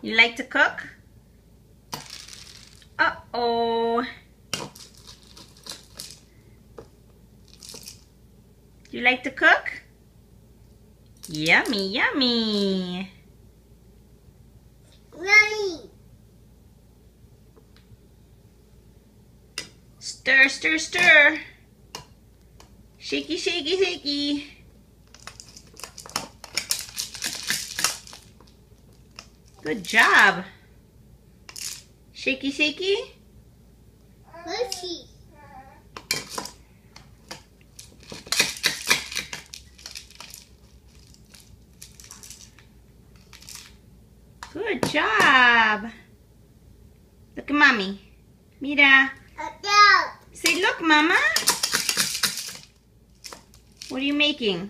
You like to cook? Uh-oh. Do you like to cook? Yummy, yummy. Yummy. Stir, stir, stir. Shaky, shaky, shaky. Good job. Shaky, shaky. Mushy. Good job. Look at mommy. Mira. Say, look, mama. What are you making?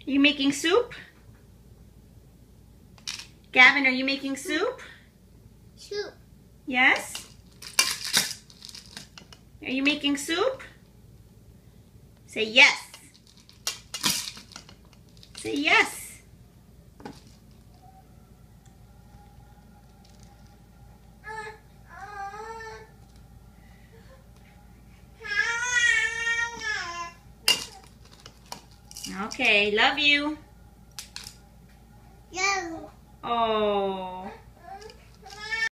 Are you making soup? Gavin, are you making soup? Soup. Yes? Are you making soup? Say yes. Say yes. Okay, love you. No. Oh.